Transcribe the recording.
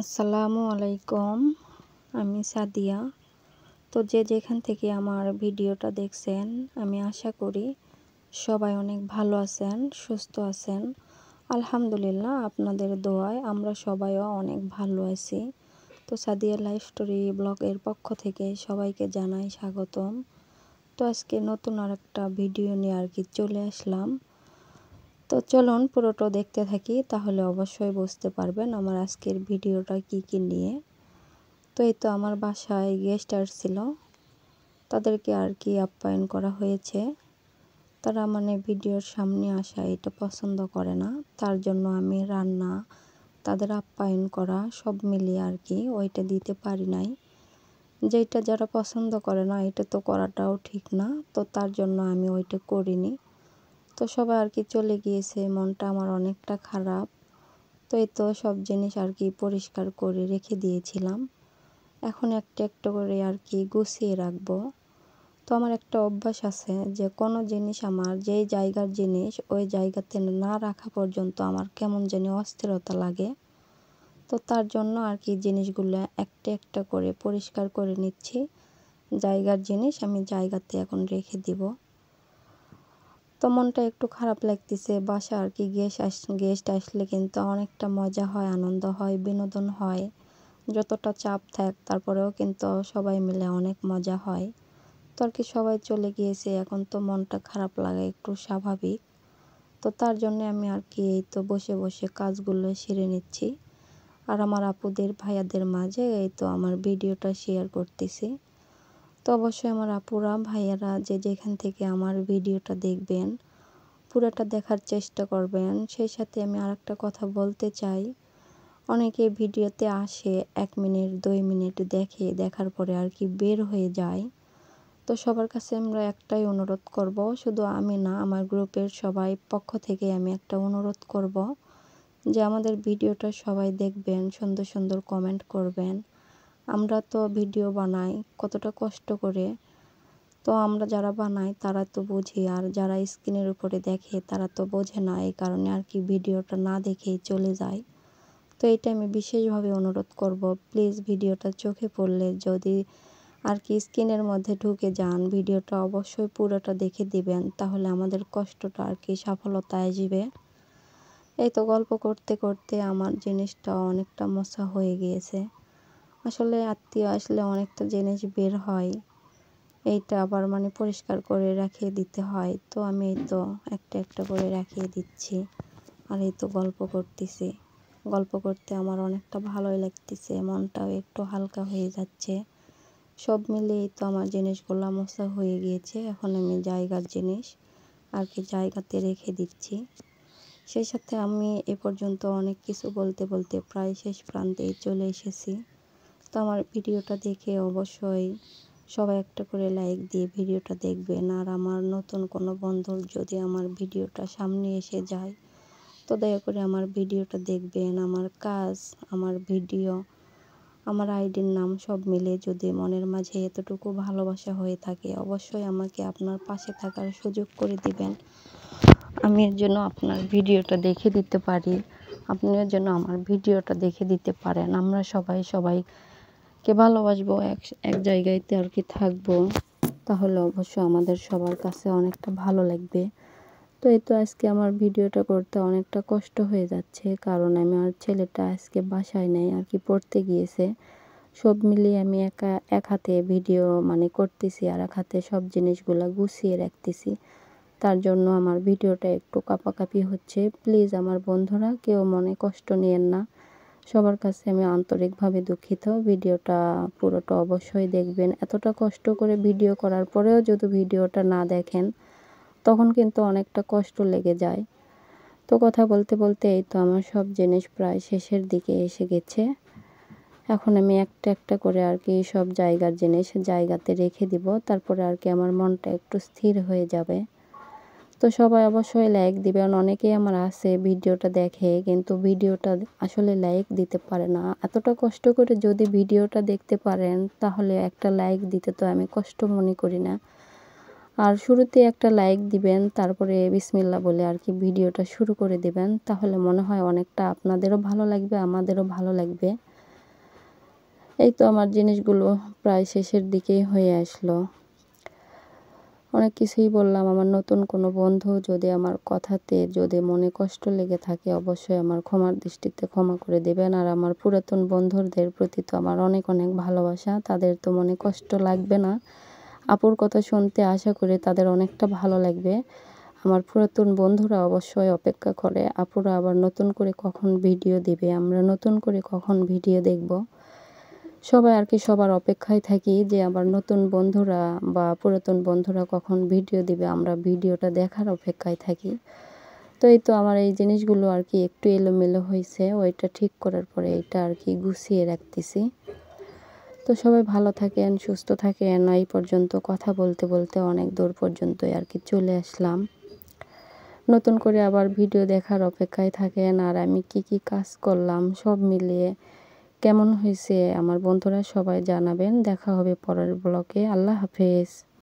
আসসালামু আলাইকুম। আমি সাদিয়া। তো যে যেখান থেকে আমার ভিডিওটা দেখছেন, আমি আশা করি সবাই অনেক ভালো আছেন, সুস্থ আছেন। আলহামদুলিল্লাহ, আপনাদের দোয়ায় আমরা সবাইও অনেক ভালো আছি। তো সাদিয়া লাইফ স্টোরি ব্লগের পক্ষ থেকে সবাইকে জানাই স্বাগতম। তো আজকে নতুন আরেকটা ভিডিও নিয়ে চলে আসলাম। তো চলুন পুরোটা দেখতে থাকি, তাহলে অবশ্যই বুঝতে পারবেন আমার আজকের ভিডিওটা কি নিয়ে। তো এই তো আমার বাসায় গেস্ট আসছিল, তাদেরকে আপ্যায়ন করা হয়েছে। তারা ভিডিওর সামনে আসা এটা পছন্দ করে না, তার জন্য আমি রান্না, তাদের আপ্যায়ন করা সব মিলিয়ে ওইটা দিতে পারি নাই। যেটা যারা পছন্দ করে না এটা তো করাটাও ঠিক না, তো তার জন্য আমি ওইটা করিনি। তো সবাই চলে গিয়েছে, মনটা আমার অনেকটা খারাপ। তো এই তো সব জিনিস পরিষ্কার করে রেখে দিয়েছিলাম। এখন একটা একটা করে গুছিয়ে রাখবো। তো আমার একটা অভ্যাস আছে যে কোনো জিনিস আমার যেই জায়গার জিনিস ওই জায়গাতে না রাখা পর্যন্ত আমার কেমন জানি অস্থিরতা লাগে। তো তার জন্য জিনিসগুলো একটা একটা করে পরিষ্কার করে নিচ্ছি। জায়গার জিনিস আমি জায়গাতে এখন রেখে দিব। তো মনটা একটু খারাপ লাগতেছে। বাসা গেস্ট আসলে কিন্তু অনেকটা মজা হয়, আনন্দ হয়, বিনোদন হয়। যতটা চাপ থাক তারপরেও কিন্তু সবাই মিলে অনেক মজা হয়। তো সবাই চলে গিয়েছে, এখন তো মনটা খারাপ লাগা একটু স্বাভাবিক। তো তার জন্য আমি এই তো বসে বসে কাজগুলো সেরে নিচ্ছি। আর আমার আপুদের ভাইয়াদের মাঝে এই তো আমার ভিডিওটা শেয়ার করতেছি। তো অবশ্যই আমার আপুরা ভাইয়ারা যে যেখান থেকে আমার ভিডিওটা দেখবেন পুরোটা দেখার চেষ্টা করবেন। সেই সাথে আমি আরেকটা কথা বলতে চাই, অনেকে ভিডিওতে আসে 1 মিনিট 2 মিনিট দেখার পরে বের হয়ে যায়। তো সবার কাছে আমরা একটাই অনুরোধ করব, শুধু আমি না, আমার গ্রুপের সবাই পক্ষ থেকে আমি একটা অনুরোধ করব যে আমাদের ভিডিওটা সবাই দেখবেন, সুন্দর সুন্দর কমেন্ট করবেন। আমরা তো ভিডিও বানাই কতটা কষ্ট করে, তো আমরা যারা বানাই তারা তো বুঝি, আর যারা স্ক্রিনের উপরে দেখে তারা তো বোঝে না, এই কারণে ভিডিওটা না দেখেই চলে যায়। তো এটা আমি বিশেষভাবে অনুরোধ করব, প্লিজ ভিডিওটা চোখে পড়লে যদি স্ক্রিনের মধ্যে ঢুকে যান, ভিডিওটা অবশ্যই পুরোটা দেখে দিবেন, তাহলে আমাদের কষ্টটা সফলতা আসবে। এই তো গল্প করতে করতে আমার জিনিসটা অনেকটা মোছা হয়ে গিয়েছে। আসলে আত্মীয় আসলে অনেকটা জিনিস বের হয়, এইটা আবার পরিষ্কার করে রাখিয়ে দিতে হয়। তো আমি এই তো একটা একটা করে রাখিয়ে দিচ্ছি। আর এই তো গল্প করতেছি, গল্প করতে আমার অনেকটা ভালোই লাগতেছে, মনটাও একটু হালকা হয়ে যাচ্ছে। সব মিলিয়ে তো আমার জিনিসগুলো মোছা হয়ে গিয়েছে। এখন আমি জায়গার জিনিস জায়গাতে রেখে দিচ্ছি। সেই সাথে আমি এ পর্যন্ত অনেক কিছু বলতে বলতে প্রায় শেষ প্রান্তে চলে এসেছি। তো আমার ভিডিওটা দেখে অবশ্যই সবাই একটা করে লাইক দিয়ে ভিডিওটা দেখবেন। আর আমার নতুন কোনো বন্ধুর যদি আমার ভিডিওটা সামনে এসে যায়, তো দয়া করে আমার ভিডিওটা দেখবেন। আমার কাজ, আমার ভিডিও, আমার আইডির নাম সব মিলে যদি মনের মাঝে এতটুকু ভালোবাসা হয়ে থাকে, অবশ্যই আমাকে আপনার পাশে থাকার সুযোগ করে দিবেন। আমি এর জন্য আপনার ভিডিওটা দেখে দিতে পারি, আপনিও যেন আমার ভিডিওটা দেখে দিতে পারেন। আমরা সবাই সবাইকে ভালোবাসবো, এক জায়গায়তে থাকবো, তাহলে অবশ্যই আমাদের সবার কাছে অনেকটা ভালো লাগবে। তো এই তো আজকে আমার ভিডিওটা করতে অনেকটা কষ্ট হয়ে যাচ্ছে, কারণ আমার ছেলেটা আজকে বাসায় নেই, পড়তে গিয়েছে। সব মিলিয়ে আমি এক হাতে ভিডিও করতেছি, আর এক হাতে সব জিনিসগুলা গুছিয়ে রাখতেছি। তার জন্য আমার ভিডিওটা একটু কাঁপাকাঁপি হচ্ছে। প্লিজ আমার বন্ধুরা কেউ মনে কষ্ট নিয়েন না, সবার কাছে আমি আন্তরিকভাবে দুঃখিত। ভিডিওটা পুরোটা অবশ্যই দেখবেন। এতটা কষ্ট করে ভিডিও করার পরেও যদি ভিডিওটা না দেখেন, তখন কিন্তু অনেকটা কষ্ট লেগে যায়। তো কথা বলতে বলতে এই তো আমার সব জিনিস প্রায় শেষের দিকে এসে গেছে। এখন আমি একটা একটা করে সব জায়গার জিনিস জায়গাতে রেখে দিব, তারপরে আমার মনটা একটু স্থির হয়ে যাবে। তো সবাই অবশ্যই লাইক দিবেন। অনেকেই আমার আছে ভিডিওটা দেখে, কিন্তু ভিডিওটা আসলে লাইক দিতে পারে না। এতটা কষ্ট করে যদি ভিডিওটা দেখতে পারেন, তাহলে একটা লাইক দিতে তো আমি কষ্ট মনে করি না। আর শুরুতে একটা লাইক দিবেন, তারপরে বিসমিল্লাহ বলে ভিডিওটা শুরু করে দিবেন, তাহলে মনে হয় অনেকটা আপনাদেরও ভালো লাগবে, আমাদেরও ভালো লাগবে। এই তো আমার জিনিসগুলো প্রায় শেষের দিকেই হয়ে আসলো। অনেক কিছুই বললাম। আমার নতুন কোনো বন্ধু যদি আমার কথাতে যদি মনে কষ্ট লেগে থাকে অবশ্যই আমার ক্ষমার দৃষ্টিতে ক্ষমা করে দেবেন। আর আমার পুরাতন বন্ধুদের প্রতি তো আমার অনেক অনেক ভালোবাসা। তাদের তো মনে কষ্ট লাগবে না। আপুর কথা শুনতে আশা করি তাদের অনেকটা ভালো লাগবে। আমার পুরাতন বন্ধুরা অবশ্যই অপেক্ষা করে আপুরা আবার নতুন করে কখন ভিডিও দিবে, আমরা নতুন করে কখন ভিডিও দেখব। সবাই আর কি সবার অপেক্ষায় থাকি যে আবার নতুন বন্ধুরা বা পুরাতন বন্ধুরা কখন ভিডিও দিবে, আমরা ভিডিওটা দেখার অপেক্ষায় থাকি। তো এই তো আমার এই জিনিসগুলো আর কি একটু এলোমেলো হয়েছে, ওইটা ঠিক করার পরে এটা আর কি গুছিয়ে রাখতেছি। তো সবাই ভালো থাকেন, সুস্থ থাকেন। এই পর্যন্ত কথা বলতে বলতে অনেক দূর পর্যন্তই আর কি চলে আসলাম। নতুন করে আবার ভিডিও দেখার অপেক্ষায় থাকেন। আর আমি কি কি কাজ করলাম সব মিলিয়ে কেমন হয়েছে আমার বন্ধুরা সবাই জানাবেন। দেখা হবে পরের ব্লগে। আল্লাহ হাফেজ।